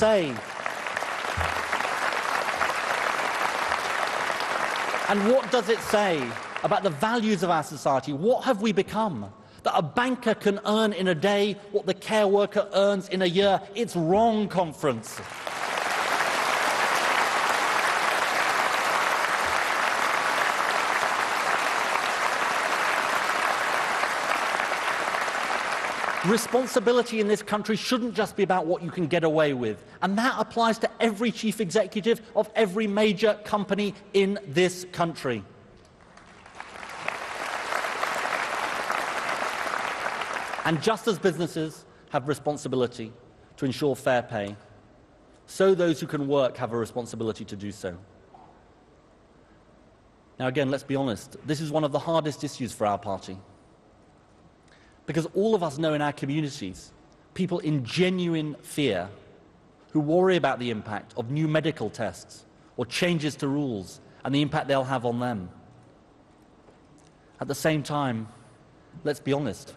say? And what does it say about the values of our society? What have we become? That a banker can earn in a day what the care worker earns in a year? It's wrong, conference. Responsibility in this country shouldn't just be about what you can get away with. And that applies to every chief executive of every major company in this country. And just as businesses have responsibility to ensure fair pay, so those who can work have a responsibility to do so. Now again, let's be honest, this is one of the hardest issues for our party. Because all of us know in our communities people in genuine fear who worry about the impact of new medical tests or changes to rules and the impact they'll have on them. At the same time, let's be honest,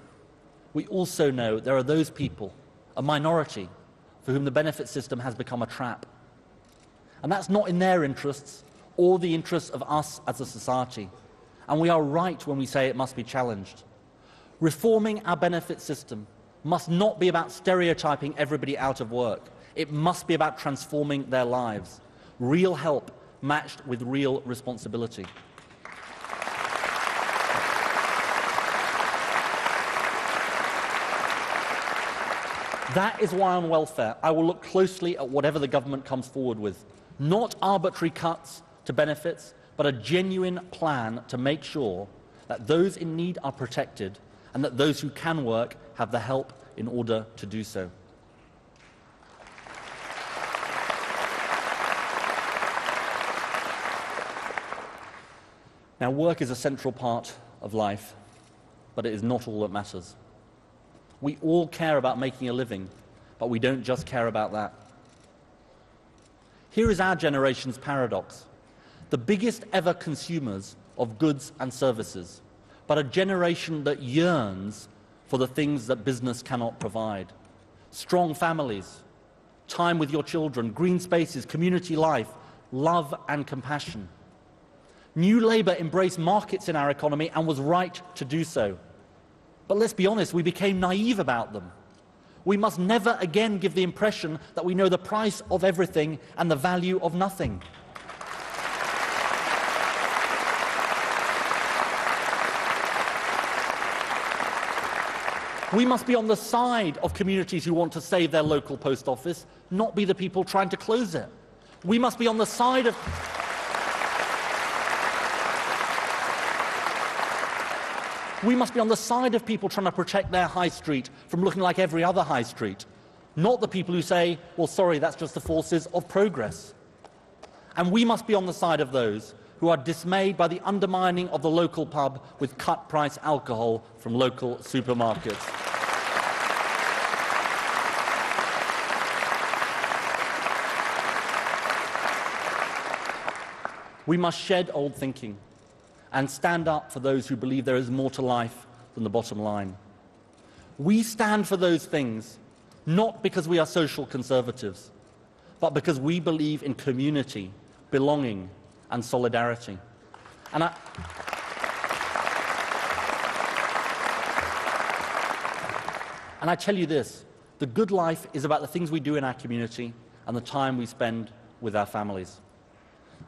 we also know there are those people, a minority, for whom the benefit system has become a trap. And that's not in their interests or the interests of us as a society. And we are right when we say it must be challenged. Reforming our benefit system must not be about stereotyping everybody out of work. It must be about transforming their lives. Real help matched with real responsibility. That is why on welfare I will look closely at whatever the government comes forward with. Not arbitrary cuts to benefits, but a genuine plan to make sure that those in need are protected and that those who can work have the help in order to do so. Now, work is a central part of life, but it is not all that matters. We all care about making a living, but we don't just care about that. Here is our generation's paradox. The biggest ever consumers of goods and services, but a generation that yearns for the things that business cannot provide. Strong families, time with your children, green spaces, community life, love and compassion. New Labour embraced markets in our economy and was right to do so. But let's be honest, we became naive about them. We must never again give the impression that we know the price of everything and the value of nothing. We must be on the side of communities who want to save their local post office, not be the people trying to close it. We must be on the side of... We must be on the side of people trying to protect their high street from looking like every other high street, not the people who say, well, sorry, that's just the forces of progress. And we must be on the side of those who are dismayed by the undermining of the local pub with cut-price alcohol from local supermarkets. We must shed old thinking and stand up for those who believe there is more to life than the bottom line. We stand for those things not because we are social conservatives, but because we believe in community, belonging, and solidarity. And I tell you this, the good life is about the things we do in our community and the time we spend with our families.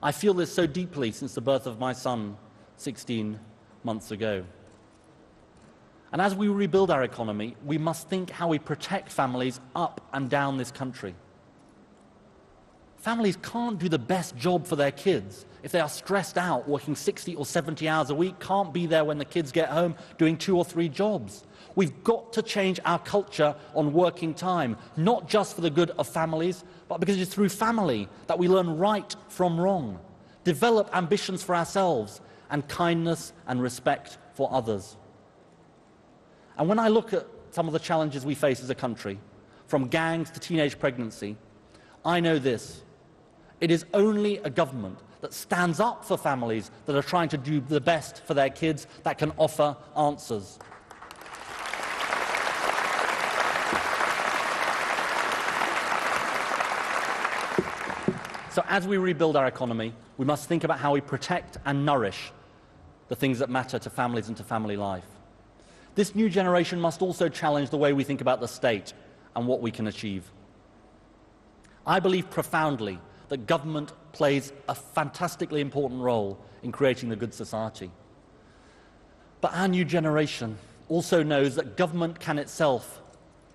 I feel this so deeply since the birth of my son 16 months ago. And as we rebuild our economy, we must think how we protect families up and down this country. Families can't do the best job for their kids if they are stressed out, working 60 or 70 hours a week, can't be there when the kids get home doing 2 or 3 jobs. We've got to change our culture on working time, not just for the good of families, but because it's through family that we learn right from wrong, develop ambitions for ourselves, and kindness and respect for others. And when I look at some of the challenges we face as a country, from gangs to teenage pregnancy, I know this. It is only a government that stands up for families that are trying to do the best for their kids that can offer answers. So as we rebuild our economy, we must think about how we protect and nourish the things that matter to families and to family life. This new generation must also challenge the way we think about the state and what we can achieve. I believe profoundly that government plays a fantastically important role in creating the good society. But our new generation also knows that government can itself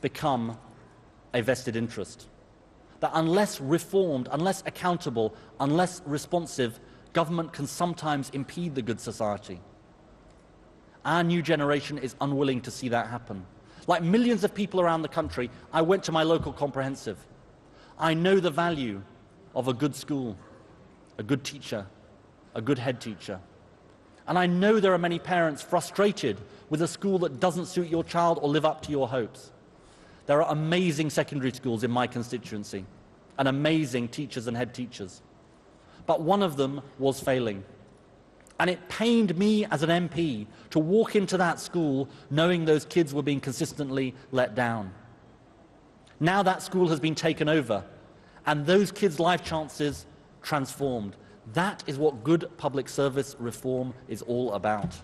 become a vested interest. That unless reformed, unless accountable, unless responsive, government can sometimes impede the good society. Our new generation is unwilling to see that happen. Like millions of people around the country, I went to my local comprehensive. I know the value of a good school, a good teacher, a good head teacher. And I know there are many parents frustrated with a school that doesn't suit your child or live up to your hopes. There are amazing secondary schools in my constituency and amazing teachers and head teachers. But one of them was failing. And it pained me as an MP to walk into that school knowing those kids were being consistently let down. Now that school has been taken over and those kids' life chances transformed. That is what good public service reform is all about.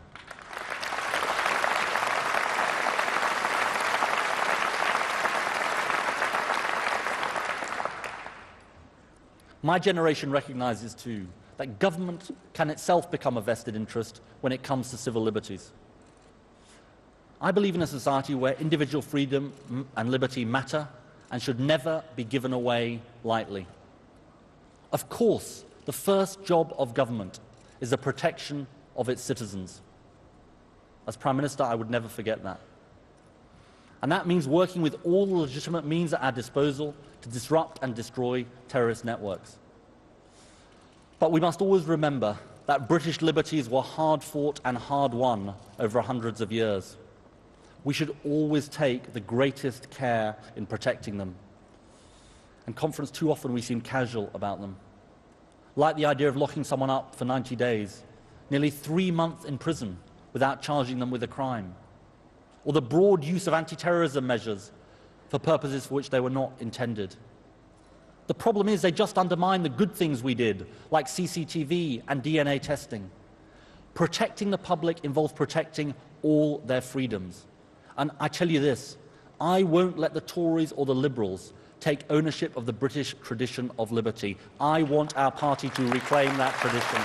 My generation recognizes too that government can itself become a vested interest when it comes to civil liberties. I believe in a society where individual freedom and liberty matter and should never be given away lightly. Of course, the first job of government is the protection of its citizens. As Prime Minister, I would never forget that. And that means working with all the legitimate means at our disposal to disrupt and destroy terrorist networks. But we must always remember that British liberties were hard fought and hard won over hundreds of years. We should always take the greatest care in protecting them. In conference, too often we seem casual about them. Like the idea of locking someone up for 90 days, nearly 3 months in prison without charging them with a crime. Or the broad use of anti-terrorism measures for purposes for which they were not intended. The problem is they just undermine the good things we did, like CCTV and DNA testing. Protecting the public involves protecting all their freedoms. And I tell you this, I won't let the Tories or the Liberals take ownership of the British tradition of liberty. I want our party to reclaim that tradition.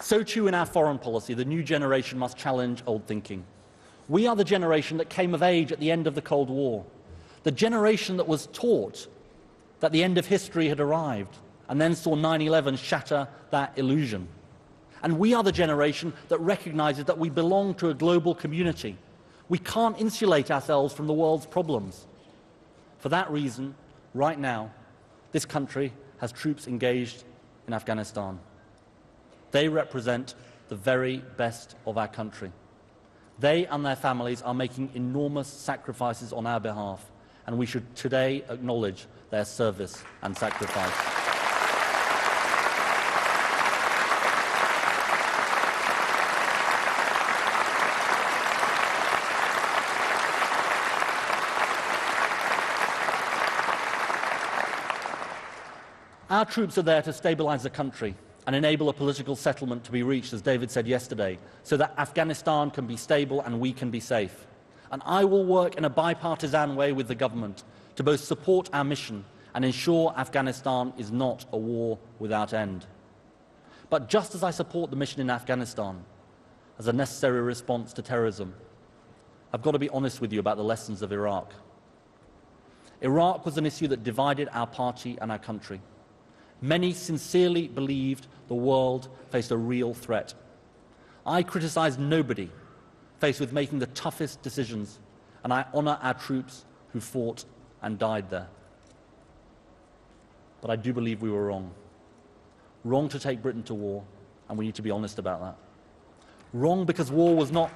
So too in our foreign policy, the new generation must challenge old thinking. We are the generation that came of age at the end of the Cold War, the generation that was taught that the end of history had arrived, and then saw 9/11 shatter that illusion. And we are the generation that recognizes that we belong to a global community. We can't insulate ourselves from the world's problems. For that reason, right now, this country has troops engaged in Afghanistan. They represent the very best of our country. They and their families are making enormous sacrifices on our behalf, and we should today acknowledge their service and sacrifice. Our troops are there to stabilize the country and enable a political settlement to be reached, as David said yesterday, so that Afghanistan can be stable and we can be safe. And I will work in a bipartisan way with the government to both support our mission and ensure Afghanistan is not a war without end. But just as I support the mission in Afghanistan as a necessary response to terrorism, I've got to be honest with you about the lessons of Iraq. Iraq was an issue that divided our party and our country. Many sincerely believed the world faced a real threat. I criticize nobody faced with making the toughest decisions, and I honor our troops who fought and died there. But I do believe we were wrong. Wrong to take Britain to war, and we need to be honest about that. Wrong because war was not